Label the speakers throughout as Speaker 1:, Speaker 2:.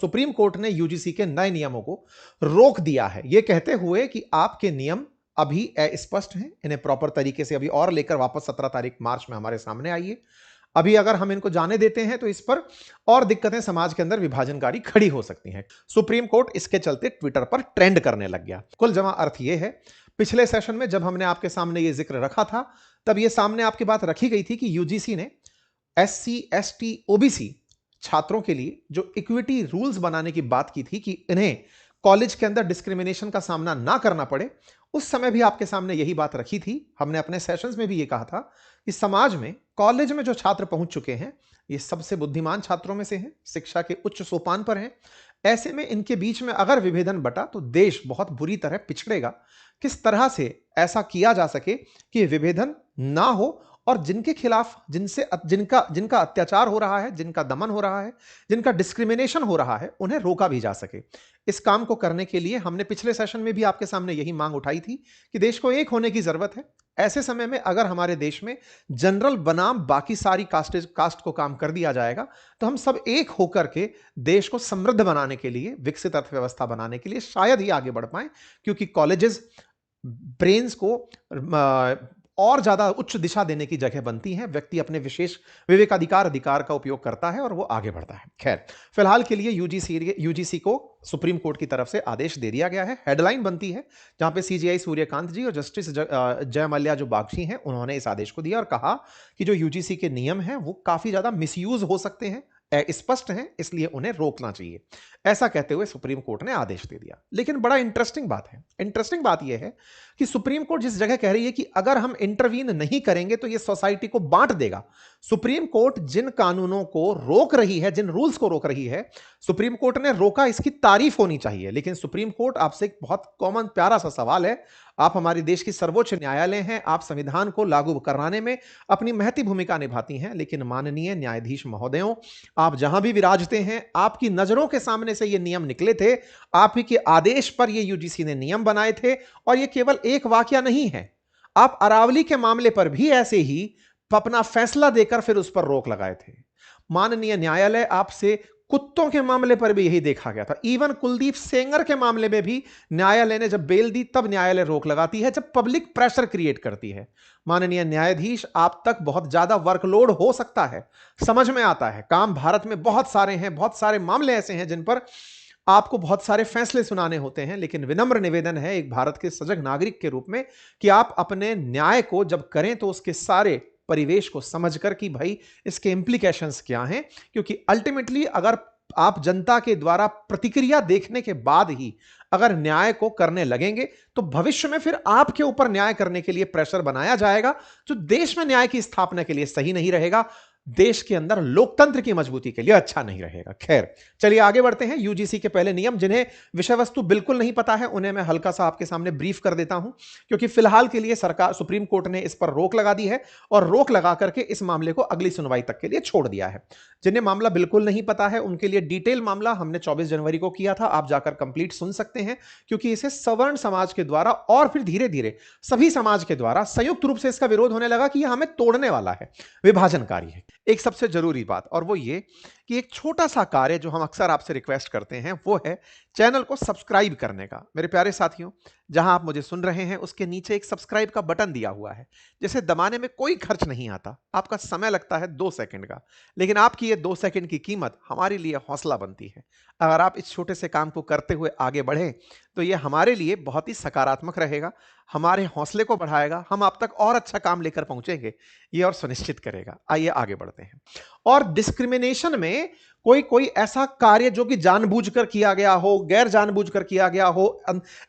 Speaker 1: Supreme court ने UGC के नए नियमों को रोक दिया है, यह कहते हुए कि आपके नियम अभी अस्पष्ट हैं, इन्हें प्रॉपर तरीके से अभी और लेकर वापस 17 तारीख मार्च में हमारे सामने आइए। अभी अगर हम इनको जाने देते हैं तो इस पर और दिक्कतें समाज के अंदर विभाजनकारी खड़ी हो सकती हैं। सुप्रीम कोर्ट इसके चलते ट्विटर पर ट्रेंड करने लग गया। कुल जमा अर्थ यह है, पिछले सेशन में जब हमने आपके सामने यह जिक्र रखा था, तब यह सामने आपकी बात रखी गई थी कि यूजीसी ने एससी, एसटी, ओबीसी छात्रों के लिए जो इक्विटी रूल्स बनाने की बात की थी कि इन्हें कॉलेज के अंदर डिस्क्रिमिनेशन का सामना ना करना पड़े, उस समय भी आपके सामने यही बात रखी थी। हमने अपने सेशंस में भी यह कहा था कि समाज में, कॉलेज में जो छात्र पहुंच चुके हैं, ये सबसे बुद्धिमान छात्रों में से हैं, शिक्षा के उच्च सोपान पर हैं। ऐसे में इनके बीच में अगर विभेदन बटा तो देश बहुत बुरी तरह पिछड़ेगा। किस तरह से ऐसा किया जा सके कि विभेदन ना हो और जिनके खिलाफ, जिनका अत्याचार हो रहा है, जिनका दमन हो रहा है, जिनका डिस्क्रिमिनेशन हो रहा है, उन्हें रोका भी जा सके। इस काम को करने के लिए हमने पिछले सेशन में भी आपके सामने यही मांग उठाई थी कि देश को एक होने की जरूरत है। ऐसे समय में अगर हमारे देश में जनरल बनाम बाकी सारी कास्ट को काम कर दिया जाएगा तो हम सब एक होकर के देश को समृद्ध बनाने के लिए, विकसित अर्थव्यवस्था बनाने के लिए शायद ही आगे बढ़ पाए, क्योंकि कॉलेजेस ब्रेन्स को और ज्यादा उच्च दिशा देने की जगह बनती हैं। व्यक्ति अपने विशेष अधिकार का उपयोग करता है और वो आगे बढ़ता है। खैर, फिलहाल के लिए यूजीसी को सुप्रीम कोर्ट की तरफ से आदेश दे दिया गया है। हेडलाइन बनती है जहां पे सीजेआई सूर्यकांत जी और जस्टिस जय मल्ल्या जो बागची हैं, उन्होंने इस आदेश को दिया और कहा कि जो यूजीसी के नियम हैं वो काफी ज्यादा मिसयूज हो सकते हैं, स्पष्ट हैं, इसलिए उन्हें रोकना चाहिए। ऐसा कहते हुए सुप्रीम कोर्ट ने आदेश दे दिया। लेकिन बड़ा इंटरेस्टिंग बात यह है कि सुप्रीम कोर्ट जिस जगह कह रही है कि अगर हम इंटरवीन नहीं करेंगे तो यह सोसाइटी को बांट देगा। सुप्रीम कोर्ट जिन कानूनों को रोक रही है, जिन रूल्स को रोक रही है, सुप्रीम कोर्ट ने रोका, इसकी तारीफ होनी चाहिए। लेकिन सुप्रीम कोर्ट आपसे एक बहुत कॉमन प्यारा सा सवाल है, आप हमारे देश की सर्वोच्च न्यायालय हैं, आप संविधान को लागू कराने में अपनी महती भूमिका निभाती हैं, लेकिन माननीय न्यायाधीश महोदयों, आप जहां भी विराजते हैं, आपकी नजरों के सामने से ये नियम निकले थे, आप ही के आदेश पर ये यूजीसी ने नियम बनाए थे। और ये केवल एक वाकया नहीं है, आप अरावली के मामले पर भी ऐसे ही अपना फैसला देकर फिर उस पर रोक लगाए थे। माननीय न्यायालय, आपसे कुत्तों के मामले पर भी यही देखा गया था। इवन कुलदीप सेंगर के मामले में भी न्यायालय ने जब बेल दी तब न्यायालय रोक लगाती है, जब पब्लिक प्रेशर क्रिएट करती है। माननीय न्यायाधीश, आप तक बहुत ज्यादा वर्कलोड हो सकता है, समझ में आता है, काम भारत में बहुत सारे हैं, बहुत सारे मामले ऐसे हैं जिन पर आपको बहुत सारे फैसले सुनाने होते हैं। लेकिन विनम्र निवेदन है एक भारत के सजग नागरिक के रूप में कि आप अपने न्याय को जब करें तो उसके सारे परिवेश को समझकर कि भाई इसके इंप्लीकेशंस क्या हैं, क्योंकि अल्टीमेटली अगर आप जनता के द्वारा प्रतिक्रिया देखने के बाद ही अगर न्याय को करने लगेंगे तो भविष्य में फिर आपके ऊपर न्याय करने के लिए प्रेशर बनाया जाएगा, जो देश में न्याय की स्थापना के लिए सही नहीं रहेगा, देश के अंदर लोकतंत्र की मजबूती के लिए अच्छा नहीं रहेगा। खैर, चलिए आगे बढ़ते हैं। यूजीसी के पहले नियम, जिन्हें विषय वस्तु बिल्कुल नहीं पता है उन्हें मैं हल्का सा आपके सामने ब्रीफ कर देता हूं, क्योंकि फिलहाल के लिए सरकार, सुप्रीम कोर्ट ने इस पर रोक लगा दी है और रोक लगा करके इस मामले को अगली सुनवाई तक के लिए छोड़ दिया है। जिन्हें मामला बिल्कुल नहीं पता है उनके लिए डिटेल मामला हमने 24 जनवरी को किया था, आप जाकर कंप्लीट सुन सकते हैं, क्योंकि इसे सवर्ण समाज के द्वारा और फिर धीरे धीरे सभी समाज के द्वारा संयुक्त रूप से इसका विरोध होने लगा कि यह हमें तोड़ने वाला है, विभाजनकारी है। एक सबसे जरूरी बात और वो ये कि एक छोटा सा कार्य जो हम अक्सर आपसे रिक्वेस्ट करते हैं वो है चैनल को सब्सक्राइब करने का। मेरे प्यारे साथियों, जहां आप मुझे सुन रहे हैं उसके नीचे एक सब्सक्राइब का बटन दिया हुआ है, जिसे दबाने में कोई खर्च नहीं आता, आपका समय लगता है 2 सेकंड का, लेकिन आपकी ये 2 सेकंड की कीमत हमारे लिए हौसला बनती है। अगर आप इस छोटे से काम को करते हुए आगे बढ़ें तो ये हमारे लिए बहुत ही सकारात्मक रहेगा, हमारे हौसले को बढ़ाएगा, हम आप तक और अच्छा काम लेकर पहुंचेंगे ये और सुनिश्चित करेगा। आइए आगे बढ़ते हैं। और डिस्क्रिमिनेशन में कोई ऐसा कार्य जो कि जानबूझकर किया गया हो, गैर जानबूझकर किया गया हो,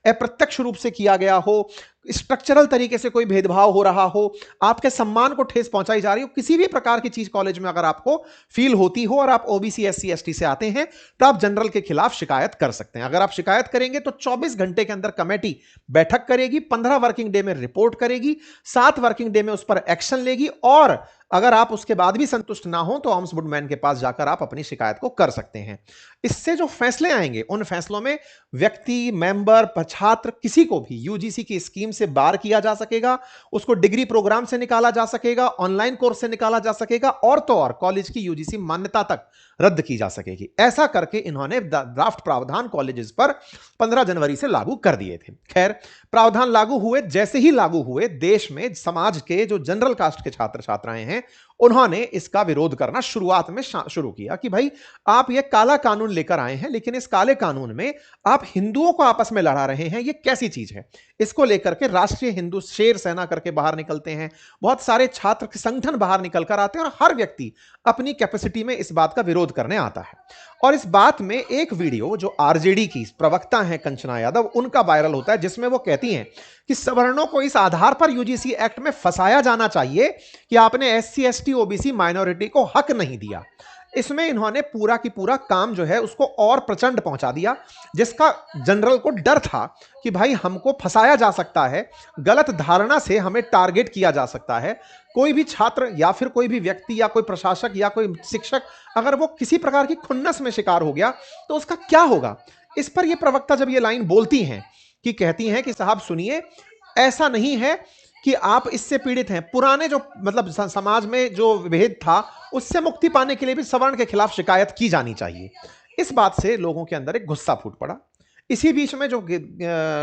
Speaker 1: अप्रत्यक्ष रूप से किया गया हो, स्ट्रक्चरल तरीके से कोई भेदभाव हो रहा हो, आपके सम्मान को ठेस पहुंचाई जा रही हो, किसी भी प्रकार की चीज कॉलेज में अगर आपको फील होती हो और आप ओबीसी, एससी, एसटी से आते हैं तो आप जनरल के खिलाफ शिकायत कर सकते हैं। अगर आप शिकायत करेंगे तो 24 घंटे के अंदर कमेटी बैठक करेगी, 15 वर्किंग डे में रिपोर्ट करेगी, 7 वर्किंग डे में उस पर एक्शन लेगी, और अगर आप उसके बाद भी संतुष्ट ना हो तो ऑम्बुड्समैन के पास जाकर आप अपनी शिकायत को कर सकते हैं। इससे जो फैसले आएंगे उन फैसलों में व्यक्ति, मेंबर, छात्र, किसी को भी यूजीसी की स्कीम से बाहर किया जा सकेगा, उसको डिग्री प्रोग्राम से निकाला जा सकेगा, ऑनलाइन कोर्स से निकाला जा सकेगा, और तो और कॉलेज की यूजीसी मान्यता तक रद्द की जा सकेगी। ऐसा करके इन्होंने ड्राफ्ट प्रावधान कॉलेजेस पर 15 जनवरी से लागू कर दिए थे। खैर, प्रावधान लागू हुए, जैसे ही लागू हुए, देश में समाज के जो जनरल कास्ट के छात्र छात्राएं हैं, उन्होंने इसका विरोध करना शुरुआत में शुरू किया कि भाई आप ये काला कानून लेकर आए हैं, लेकिन इस काले कानून में आप हिंदुओं को आपस में लड़ा रहे हैं, ये कैसी चीज है। इसको लेकर के राष्ट्रीय हिंदू शेर सेना करके बाहर निकलते हैं, बहुत सारे छात्र संगठन बाहर निकल कर आते हैं और हर व्यक्ति अपनी कैपेसिटी में इस बात का विरोध करने आता है। और इस बात में एक वीडियो जो आरजेडी की प्रवक्ता हैं कंचना यादव, उनका वायरल होता है, जिसमें वो कहती हैं कि सवर्णों को इस आधार पर यूजीसी एक्ट में फंसाया जाना चाहिए कि आपने एससी एसटी ओबीसी माइनॉरिटी को हक नहीं दिया। इसमें इन्होंने पूरा की पूरा काम जो है उसको और प्रचंड पहुंचा दिया, जिसका जनरल को डर था कि भाई हमको फंसाया जा सकता है, गलत धारणा से हमें टारगेट किया जा सकता है। कोई भी छात्र या फिर कोई भी व्यक्ति या कोई प्रशासक या कोई शिक्षक अगर वो किसी प्रकार की खुन्नस में शिकार हो गया तो उसका क्या होगा। इस पर ये प्रवक्ता जब ये लाइन बोलती हैं कि कहती हैं कि साहब सुनिए, ऐसा नहीं है कि आप इससे पीड़ित हैं, पुराने जो मतलब समाज में जो भेद था उससे मुक्ति पाने के लिए भी सवर्ण के खिलाफ शिकायत की जानी चाहिए। इस बात से लोगों के अंदर एक गुस्सा फूट पड़ा। इसी बीच में जो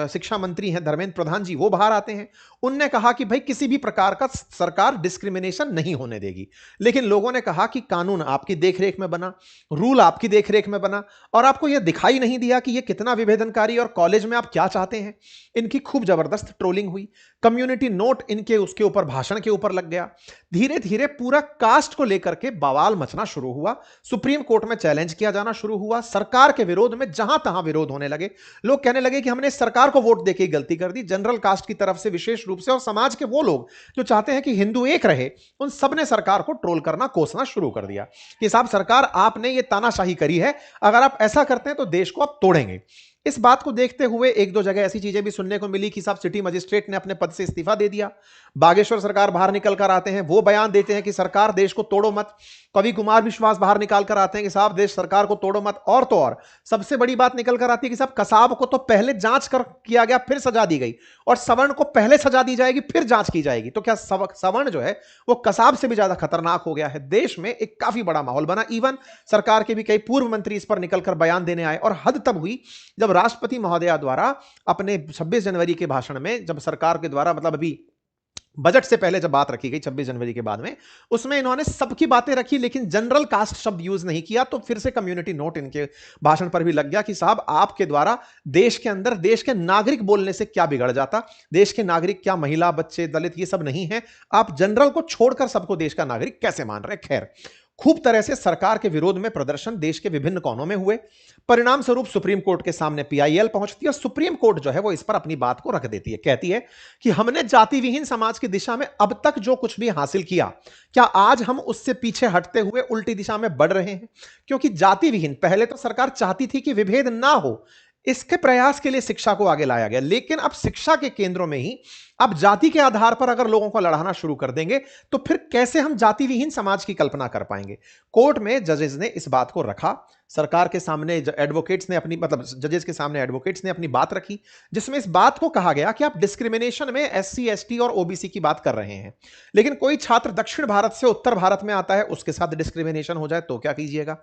Speaker 1: शिक्षा मंत्री हैं धर्मेंद्र प्रधान जी, वो बाहर आते हैं। उनने कहा कि भाई किसी भी प्रकार का सरकार डिस्क्रिमिनेशन नहीं होने देगी। लेकिन लोगों ने कहा कि कानून आपकी देखरेख में बना, रूल आपकी देखरेख में बना, और आपको यह दिखाई नहीं दिया कि यह कितना विभेदनकारी और कॉलेज में आप क्या चाहते हैं। इनकी खूब जबरदस्त ट्रोलिंग हुई, कम्युनिटी नोट इनके उसके ऊपर भाषण के ऊपर लग गया। धीरे धीरे पूरा कास्ट को लेकर के बवाल मचना शुरू हुआ, सुप्रीम कोर्ट में चैलेंज किया जाना शुरू हुआ। सरकार के विरोध में जहां तहां विरोध होने लगे, लोग कहने लगे कि हमने सरकार को वोट देके गलती कर दी। जनरल कास्ट की तरफ से विशेष रूप से, और समाज के वो लोग जो चाहते हैं कि हिंदू एक रहे, उन सब ने सरकार को ट्रोल करना, कोसना शुरू कर दिया कि साहब सरकार आपने ये तानाशाही करी है, अगर आप ऐसा करते हैं तो देश को आप तोड़ेंगे। इस बात को देखते हुए एक दो जगह ऐसी चीजें भी सुनने को मिली कि साहब सिटी मजिस्ट्रेट ने अपने पद से इस्तीफा दे दिया। बागेश्वर सरकार बाहर निकल कर आते हैं, वो बयान देते हैं कि सरकार देश को तोड़ो मत। कवि कुमार विश्वास बाहर निकाल कर आते हैं कि साहब देश सरकार को तोड़ो मत। और तो और सबसे बड़ी बात निकल कर आती है कि साहब कसाब को तो पहले जांच कर किया गया फिर सजा दी गई, और सवर्ण को पहले सजा दी जाएगी फिर जांच की जाएगी। तो क्या सवर्ण जो है वो कसाब से भी ज्यादा खतरनाक हो गया है। देश में एक काफी बड़ा माहौल बना। इवन सरकार के भी कई पूर्व मंत्री इस पर निकलकर बयान देने आए, और हद तब हुई जब राष्ट्रपति महोदया द्वारा अपने 26 जनवरी के भाषण में, जब सरकार के द्वारा मतलब अभी बजट से पहले जब बात रखी गई 26 जनवरी के बाद में, उसमें इन्होंने सबकी बातें रखी लेकिन जनरल कास्ट शब्द यूज नहीं किया। तो फिर से कम्युनिटी नोट इनके भाषण पर भी लग गया कि साहब आपके द्वारा देश के अंदर देश के नागरिक बोलने से क्या बिगड़ जाता। देश के नागरिक क्या महिला, बच्चे, दलित ये सब नहीं है, आप जनरल को छोड़कर सबको देश का नागरिक कैसे मान रहे। खैर, खूब तरह से सरकार के विरोध में प्रदर्शन देश के विभिन्न कोनों में हुए। परिणाम स्वरूप सुप्रीम कोर्ट के सामने पीआईएल पहुंचती है, और सुप्रीम कोर्ट जो है वो इस पर अपनी बात को रख देती है। कहती है कि हमने जाति विहीन समाज की दिशा में अब तक जो कुछ भी हासिल किया, क्या आज हम उससे पीछे हटते हुए उल्टी दिशा में बढ़ रहे हैं। क्योंकि जाति विहीन, पहले तो सरकार चाहती थी कि विभेद ना हो, इसके प्रयास के लिए शिक्षा को आगे लाया गया, लेकिन अब शिक्षा के केंद्रों में ही अब जाति के आधार पर अगर लोगों को लड़ाना शुरू कर देंगे तो फिर कैसे हम जाति विहीन समाज की कल्पना कर पाएंगे। कोर्ट में जजेस ने इस बात को रखा, सरकार के सामने एडवोकेट्स ने अपनी मतलब जजेस के सामने एडवोकेट्स ने अपनी बात रखी, जिसमें इस बात को कहा गया कि आप डिस्क्रिमिनेशन में एससी एसटी और ओबीसी की बात कर रहे हैं, लेकिन कोई छात्र दक्षिण भारत से उत्तर भारत में आता है, उसके साथ डिस्क्रिमिनेशन हो जाए तो क्या कीजिएगा।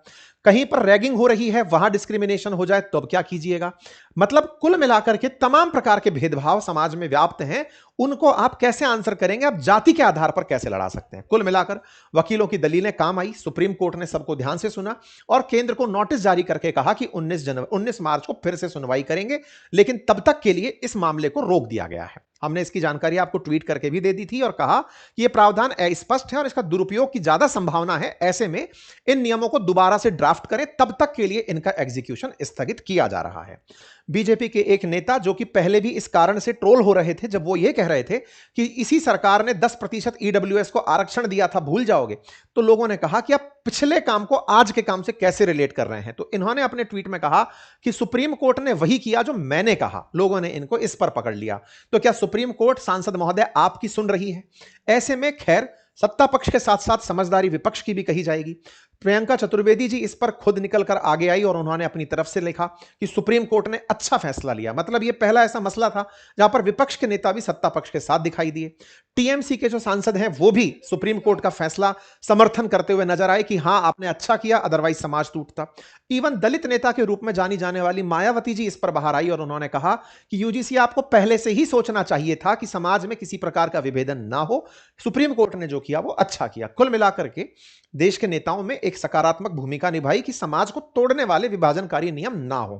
Speaker 1: कहीं पर रैगिंग हो रही है, वहां डिस्क्रिमिनेशन हो जाए तो क्या कीजिएगा। मतलब कुल मिलाकर के तमाम प्रकार के भेदभाव समाज में व्याप्त हैं, उनको आप कैसे आंसर करेंगे, आप जाति के आधार पर कैसे लड़ा सकते हैं। कुल मिलाकर वकीलों की दलीलें काम आई, सुप्रीम कोर्ट ने सबको ध्यान से सुना और केंद्र को नोटिस जारी करके कहा कि 19 मार्च को फिर से सुनवाई करेंगे, लेकिन तब तक के लिए इस मामले को रोक दिया गया है। हमने इसकी जानकारी आपको ट्वीट करके भी दे दी थी और कहा कि यह प्रावधान अस्पष्ट है और इसका दुरुपयोग की ज्यादा संभावना है, ऐसे में इन नियमों को दोबारा से ड्राफ्ट करें, तब तक के लिए इनका एग्जीक्यूशन स्थगित किया जा रहा है। बीजेपी के एक नेता जो कि पहले भी इस कारण से ट्रोल हो रहे थे, जब वो ये कह रहे थे कि इसी सरकार ने 10% ईडब्ल्यूएस को आरक्षण दिया था, भूल जाओगे, तो लोगों ने कहा कि आप पिछले काम को आज के काम से कैसे रिलेट कर रहे हैं। तो इन्होंने अपने ट्वीट में कहा कि सुप्रीम कोर्ट ने वही किया जो मैंने कहा, लोगों ने इनको इस पर पकड़ लिया। तो क्या सुप्रीम कोर्ट सांसद महोदय आपकी सुन रही है? ऐसे में खैर सत्ता पक्ष के साथ साथ समझदारी विपक्ष की भी कही जाएगी। प्रियंका चतुर्वेदी जी इस पर खुद निकलकर आगे आई और उन्होंने अपनी तरफ से लिखा कि सुप्रीम कोर्ट ने अच्छा फैसला लिया। मतलब यह पहला ऐसा मसला था जहां पर विपक्ष के नेता भी सत्ता पक्ष के साथ दिखाई दिए। टीएमसी के जो सांसद हैं वो भी सुप्रीम कोर्ट का फैसला समर्थन करते हुए नजर आए कि हां आपने अच्छा किया, अदरवाइज समाज टूटता। इवन दलित नेता के रूप में जानी जाने वाली मायावती जी इस पर बाहर आई और उन्होंने कहा कि यूजीसी आपको पहले से ही सोचना चाहिए था कि समाज में किसी प्रकार का विभेदन ना हो। सुप्रीम कोर्ट ने जो किया वो अच्छा किया। कुल मिलाकर के देश के नेताओं में एक सकारात्मक भूमिका निभाई कि समाज को तोड़ने वाले विभाजनकारी नियम ना हो।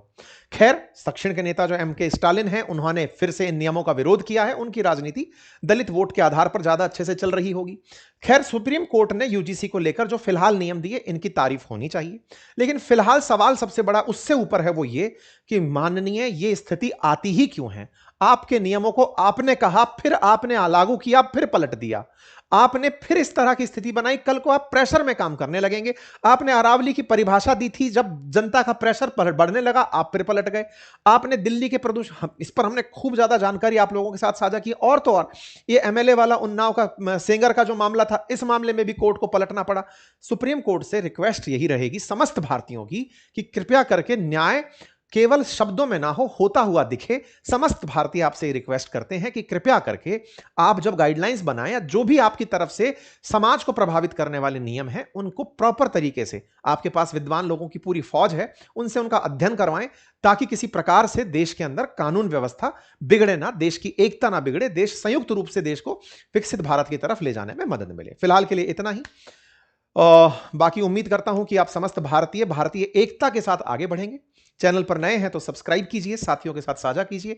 Speaker 1: खैर, दक्षिण के नेता जो एमके स्टालिन हैं, उन्होंने फिर से इन नियमों का विरोध किया है। उनकी राजनीति दलित वोट के आधार पर ज्यादा अच्छे से चल रही होगी। खैर, सुप्रीम कोर्ट ने यूजीसी को लेकर जो फिलहाल नियम दिए, इनकी तारीफ होनी चाहिए। लेकिन फिलहाल सवाल सबसे बड़ा उससे ऊपर है, वो ये कि माननीय ये स्थिति आती ही क्यों है? आपके नियमों को आपने कहा, फिर आपने लागू किया, फिर पलट दिया। आपने फिर इस तरह की स्थिति बनाई। कल को आप प्रेशर में काम करने लगेंगे। आपने अरावली की परिभाषा दी थी, जब जनता का प्रेशर बढ़ने लगा आप फिर पलट गए। आपने दिल्ली के प्रदूषण, इस पर हमने खूब ज्यादा जानकारी आप लोगों के साथ साझा की। और तो और ये एमएलए वाला उन्नाव का सेंगर का जो मामला था, इस मामले में भी कोर्ट को पलटना पड़ा। सुप्रीम कोर्ट से रिक्वेस्ट यही रहेगी समस्त भारतीयों की कि कृपया करके न्याय केवल शब्दों में ना हो, होता हुआ दिखे। समस्त भारतीय आपसे रिक्वेस्ट करते हैं कि कृपया करके आप जब गाइडलाइंस बनाएं या जो भी आपकी तरफ से समाज को प्रभावित करने वाले नियम हैं, उनको प्रॉपर तरीके से, आपके पास विद्वान लोगों की पूरी फौज है, उनसे उनका अध्ययन करवाएं, ताकि किसी प्रकार से देश के अंदर कानून व्यवस्था बिगड़े ना, देश की एकता ना बिगड़े, देश संयुक्त रूप से देश को विकसित भारत की तरफ ले जाने में मदद मिले। फिलहाल के लिए इतना ही। बाकी उम्मीद करता हूं कि आप समस्त भारतीय एकता के साथ आगे बढ़ेंगे। चैनल पर नए हैं तो सब्सक्राइब कीजिए, साथियों के साथ साझा कीजिए।